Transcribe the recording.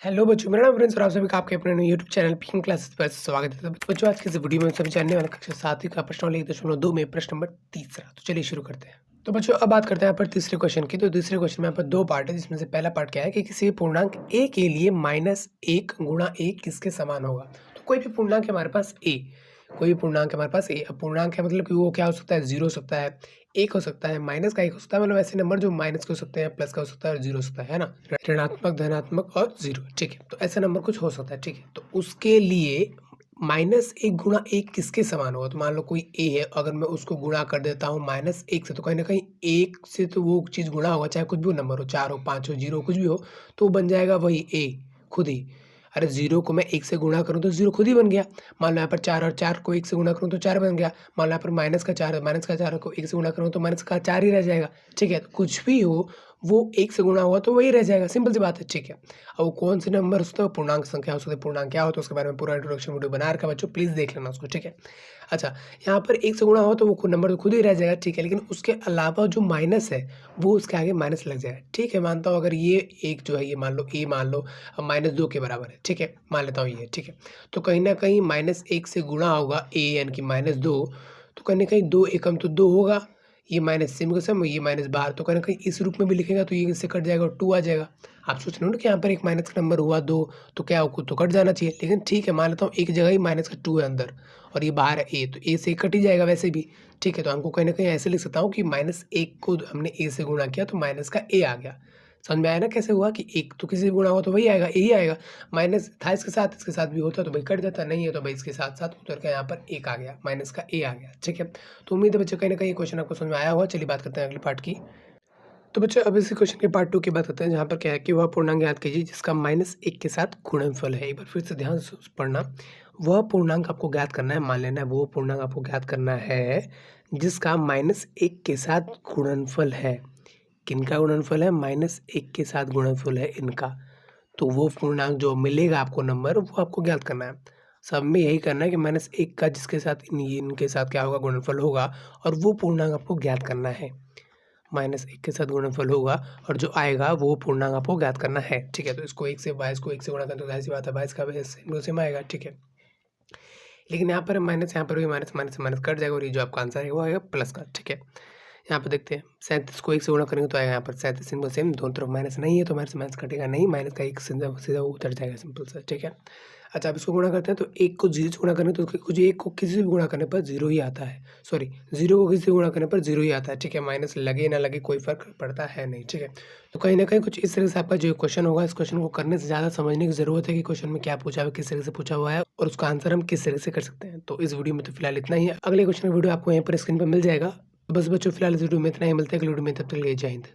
Hello बच्चों, मेरा नाम प्रिंस और आप सभी का आपके अपने यूट्यूब चैनल पिकिंग क्लासेस पर स्वागत है। तो बच्चों, आज की इस वीडियो में हम सभी जानने वाला कक्षा 7वीं का प्रश्नावली 1.2 में प्रश्न नंबर तीसरा। तो चलिए शुरू करते हैं। तो बच्चों, अब बात करते हैं यहाँ पर तीसरे क्वेश्चन की। तो तीसरे क्वेश्चन में यहाँ पर दो पार्ट है, जिसमें से पहला पार्ट क्या है कि किसी भी पूर्णांक a के लिए -1 गुणा a किसके समान होगा। तो कोई भी पूर्णांक है हमारे पास a, कोई भी पूर्णांक है हमारे पास a। अब पूर्णांक है मतलब कि वो क्या हो सकता है, 0 हो सकता है, 1 हो सकता है, माइनस का 1 हो सकता है। मतलब ऐसे नंबर जो माइनस के हो सकते हैं, प्लस का हो सकता है और 0 हो सकता है ना, ऋणात्मक, धनात्मक और 0। ठीक है, तो ऐसा नंबर कुछ हो सकता है। ठीक है, तो उसके लिए -1 गुणा 1 किसके समान होगा। तो मान लो कोई a है, अगर मैं उसको गुणा कर देता हूँ -1 से, तो कहीं ना कहीं 1 से तो वो चीज़ गुणा होगा, चाहे कुछ भी नंबर हो, 4 हो, 5 हो, 0 हो, कुछ भी हो, तो वो बन जाएगा वही a खुद ही। अरे 0 को मैं 1 से गुणा करूँ तो 0 खुद ही बन गया। मान लो यहाँ पर 4 और 4 को 1 से गुणा करूँ तो 4 बन गया। मान लो यहाँ पर -4 को 1 से गुणा करूँ तो माइनस का 4 ही रह जाएगा। ठीक है, तो कुछ भी हो वो 1 से गुणा हुआ तो वही रह जाएगा, सिंपल सी बात है। ठीक है, अब वो कौन से नंबर हो सकता है, पूर्णांक संख्या हो सकती है। पूर्णांक क्या होता है उसके बारे में पूरा इंट्रोडक्शन वीडियो बना रखा है बच्चों, प्लीज़ देख लेना उसको। ठीक है, अच्छा, यहाँ पर 1 से गुणा हो तो वो नंबर तो खुद ही रह जाएगा। ठीक है, लेकिन उसके अलावा जो माइनस है वो उसके आगे माइनस लग जाएगा। ठीक है, मानता हूँ अगर ये एक जो है, ये मान लो a मान लो -2 के बराबर है। ठीक है, मान लेता हूँ ये। ठीक है, तो कहीं ना कहीं -1 से गुणा होगा a यानी कि -2, तो कहीं ना कहीं 2 एकम तो 2 होगा, ये माइनस सेम का सेम, ये माइनस बाहर, तो कहीं ना कहीं इस रूप में भी लिखेगा तो ये इससे कट जाएगा और 2 आ जाएगा। आप सोच रहे हो ना कि यहाँ पर एक माइनस का नंबर हुआ 2, तो क्या हो, तो कट जाना चाहिए। लेकिन ठीक है, मान लेता हूँ एक जगह ही -2 है अंदर और ये बाहर है a, तो a से कट ही जाएगा वैसे भी। ठीक है, तो हमको कहीं ना कहीं ऐसे लिख सकता हूँ कि -1 को हमने a से गुणा किया तो माइनस का a आ गया। समझ में आया ना कैसे हुआ कि एक तो किसी से गुणा हुआ तो वही आएगा, यही आएगा। माइनस था इसके साथ भी होता तो भाई कट जाता, नहीं है तो भाई इसके साथ साथ उतर के यहाँ पर 1 आ गया, माइनस का a आ गया। ठीक है, तो उम्मीद है बच्चों कहीं ना कहीं क्वेश्चन आपको समझ में आया होगा। चलिए बात करते हैं अगले पार्ट की। तो बच्चों, अब इसी क्वेश्चन के पार्ट 2 की बात करते हैं, जहाँ पर क्या है कि वह पूर्णांक याद कीजिए जिसका -1 के साथ गुणनफल है। एक बार फिर से ध्यान से पढ़ना। वह पूर्णांक आपको ज्ञात करना है, मान लेना है वो पूर्णांक आपको ज्ञात करना है जिसका -1 के साथ गुणनफल है। किनका गुणनफल है, -1 के साथ गुणनफल है इनका। तो वो पूर्णांक जो मिलेगा आपको नंबर, वो आपको ज्ञात करना है। सब में यही करना है कि -1 का जिसके साथ इनके साथ क्या होगा, गुणनफल होगा, और वो पूर्णांक आपको ज्ञात करना है। -1 के साथ गुणनफल होगा और जो आएगा वो पूर्णांक आपको ज्ञात करना है। ठीक है, तो इसको 1 से 22 को 1 से गुणा करें तो जाहिर सी बात है 22 का भी सेम आएगा। ठीक है, लेकिन यहाँ पर माइनस, यहाँ पर भी माइनस, माइनस से माइनस कट जाएगा और ये जो आपका आंसर है वो आएगा प्लस का। ठीक है, यहाँ पर देखते हैं 37 को 1 से गुणा करेंगे तो आएगा यहाँ पर 37 सिंपल सेम, दोनों तरफ माइनस नहीं है तो माइनस माइनस कटेगा नहीं, माइनस का 1 सीधा सीधा उतर जाएगा, सिंपल सा। ठीक है, अच्छा, अब इसको गुणा करते हैं तो 1 को 0 से गुणा करें तो कुछ 1 को किसी से भी गुणा करने पर 0 ही आता है। सॉरी, 0 को किसी से गुणा करने पर 0 ही आता है। ठीक है, माइनस लगे ना लगे कोई फ़र्क पड़ता है नहीं। ठीक है, तो कहीं न कहीं कुछ इस तरह से आपका जो क्वेश्चन होगा, इस क्वेश्चन को करने से ज़्यादा समझने की ज़रूरत है कि क्वेश्चन में क्या पूछा हुआ है, किस तरह से पूछा हुआ है और उसका आंसर हम किस तरह से कर सकते हैं। तो इस वीडियो में तो फिलहाल इतना ही है। अगले क्वेश्चन का वीडियो आपको यहीं पर स्क्रीन पर मिल जाएगा। बस बच्चों, फिलहाल इस वीडियो में इतना ही, मिलते हैं अगले वीडियो में, तब तक के लिए जय हिंद।